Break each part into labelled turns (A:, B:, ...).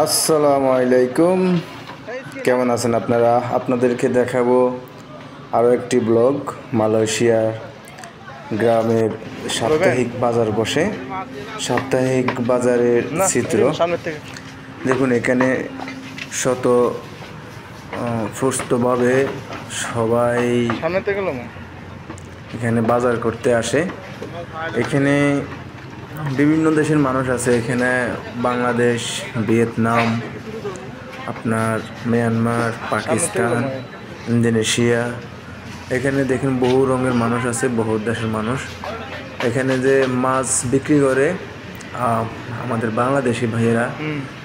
A: আসসালামু আলাইকুম, কেমন আছেন আপনারা? আপনাদেরকে দেখাবো আরও একটি ব্লগ। মালয়েশিয়ার গ্রামের সাপ্তাহিক বাজার বসে, সাপ্তাহিক বাজারের চিত্র দেখুন। এখানে শত সুস্থভাবে সবাই এখানে বাজার করতে আসে। এখানে বিভিন্ন দেশের মানুষ আছে। এখানে বাংলাদেশ, ভিয়েতনাম, আপনার মিয়ানমার, পাকিস্তান, ইন্দোনেশিয়া, এখানে দেখেন বহু রঙের মানুষ আছে, বহু দেশের মানুষ। এখানে যে মাছ বিক্রি করে আমাদের বাংলাদেশি ভাইয়েরা,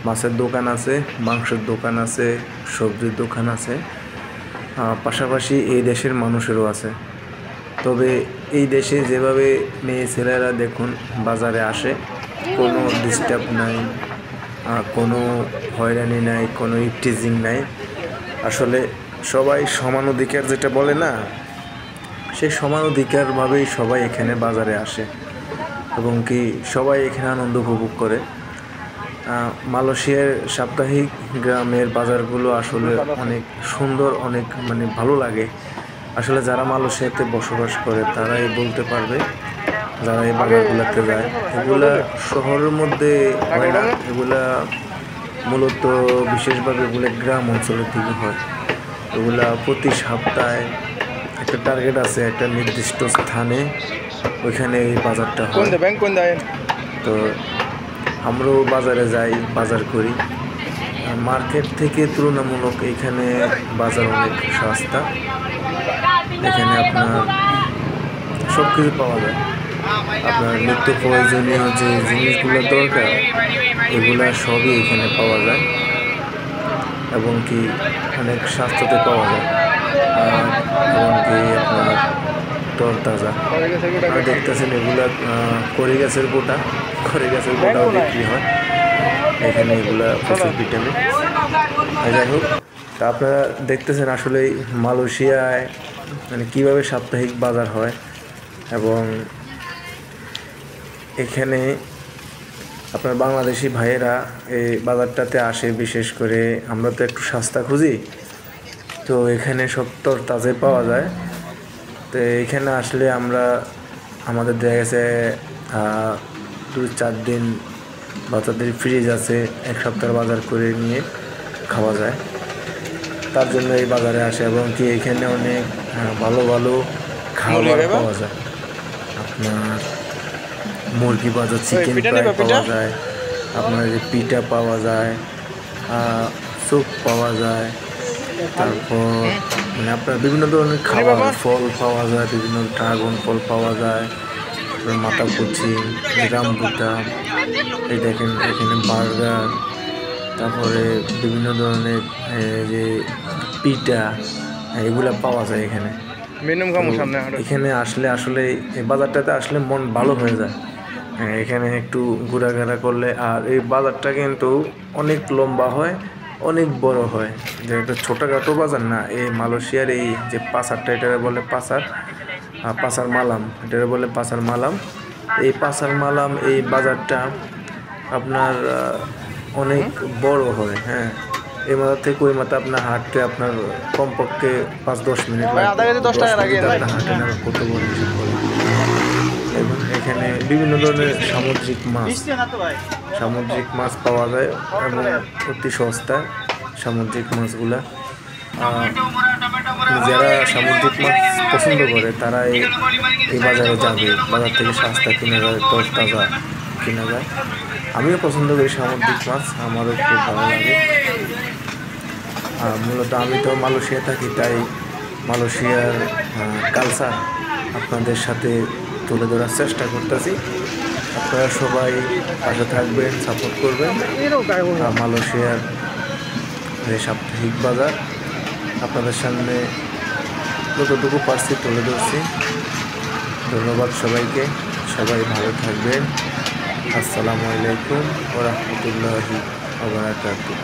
A: মাছের দোকান আছে, মাংসের দোকান আছে, সবজির দোকান আছে, পাশাপাশি এই দেশের মানুষেরও আছে। তবে এই দেশে যেভাবে মেয়ে ছেলেরা দেখুন বাজারে আসে, কোনো ডিস্টার্ব নাই, কোনো হয়রানি নাই, কোনো ইফটিজিং নাই। আসলে সবাই সমান অধিকার যেটা বলে না, সেই সমান অধিকারভাবেই সবাই এখানে বাজারে আসে এবং কি সবাই এখানে আনন্দ উপভোগ করে। মালয়েশিয়ার সাপ্তাহিক গ্রামের বাজারগুলো আসলে অনেক সুন্দর, অনেক ভালো লাগে। আসলে যারা মালয়েশিয়াতে বসবাস করে তারাই বলতে পারবে, যারা এই বাজারগুলোতে যায়। এগুলা শহরের মধ্যে হয় না, এগুলা মূলত বিশেষভাবে এগুলো গ্রাম অঞ্চলের দিকে হয়। এগুলা প্রতি সপ্তাহে একটা টার্গেট আছে, একটা নির্দিষ্ট স্থানে ওইখানে এই বাজারটা হয়। তো আমরাও বাজারে যাই, বাজার করি। মার্কেট থেকে তুলনামূলক এখানে বাজার অনেক সস্তা। এখানে আপনার সব কিছু পাওয়া যায়। আপনার নিত্য প্রয়োজনীয় যে জিনিসগুলো দরকার এগুলা সবই এখানে পাওয়া যায় এবং কি অনেক স্বাস্থ্যতে পাওয়া যায়, এবং কি আপনার তরতাজা। দেখতেছেন এগুলা কড়ি গাছের গোটাও বিক্রি হয় এখানে। এগুলা প্রচুর ভিটামিন। যাই হোক, তা আপনারা দেখতেছেন আসলে মালয়েশিয়ায় কীভাবে সাপ্তাহিক বাজার হয়। এবং এখানে আপনার বাংলাদেশি ভাইয়েরা এই বাজারটাতে আসে। বিশেষ করে আমরা তো একটু সস্তা খুঁজি, তো এখানে সব তরতাজাই পাওয়া যায়। তো এখানে আসলে আমাদের দেখা গেছে 2-4 দিন বাচ্চাদের ফ্রিজ আছে, এক সপ্তাহের বাজার করে নিয়ে খাওয়া যায়। তার জন্য এই বাজারে আসে এবং কি এখানে অনেক ভালো ভালো খাবার পাওয়া যায়। আপনার মুরগি ভাজা, চিকেন ফ্রাই পাওয়া যায়, আপনার পিঠা পাওয়া যায়, স্যুপ পাওয়া যায়, তারপর আপনার বিভিন্ন ধরনের খাবার, ফল পাওয়া যায়, বিভিন্ন ড্রাগন ফল পাওয়া যায়, মাথা কুচি, রামবুটান, এই দেখেন এখানে বার্গার, তারপরে বিভিন্ন ধরনের যে পিঠা, এগুলা পাওয়া যায় এখানে। এখানে আসলে এই বাজারটাতে আসলে মন ভালো হয়ে যায়। এখানে একটু ঘোরাঘেরা করলে। আর এই বাজারটা কিন্তু অনেক লম্বা হয়, অনেক বড় হয়, যে একটা ছোটোখাটো বাজার না। এই মালয়েশিয়ার এই যে পাসারটা, এটারে বলে পাসার মালাম, এটারে বলে পাসার মালাম। এই পাসার মালাম এই বাজারটা আপনার অনেক বড় হয়। হ্যাঁ, এই মাথা থেকে ওই মাথা আপনার হাঁটতে আপনার কমপক্ষে 5-10 মিনিট লাগে। আপনার হাঁটে না, কত বড় হিসাব করে। এবং এখানে বিভিন্ন ধরনের সামুদ্রিক মাছ পাওয়া যায় এবং অতি সস্তায় সামুদ্রিক মাছগুলা। যারা সামুদ্রিক মাছ পছন্দ করে তারা এই বাজারে যাবে। বাজার থেকে সস্তা কিনা যায়, তরতাজা কিনা যায়। আমিও পছন্দ করি সামুদ্রিক মাছ, আমারও খুব ভালো লাগে। মূলত আমি তো মালয়েশিয়া থাকি, তাই মালয়েশিয়ার কালচার আপনাদের সাথে তুলে ধরার চেষ্টা করতেছি। আপনারা সবাই পাশে থাকবেন, সাপোর্ট করবেন। মালয়েশিয়ার এই সাপ্তাহিক বাজার আপনাদের সামনে যতটুকু পারছি তুলে ধরছি। ধন্যবাদ সবাইকে, সবাই ভালো থাকবেন। আসসালামু আলাইকুম ওয়া রাহমাতুল্লাহি ওয়া বারাকাতুহু।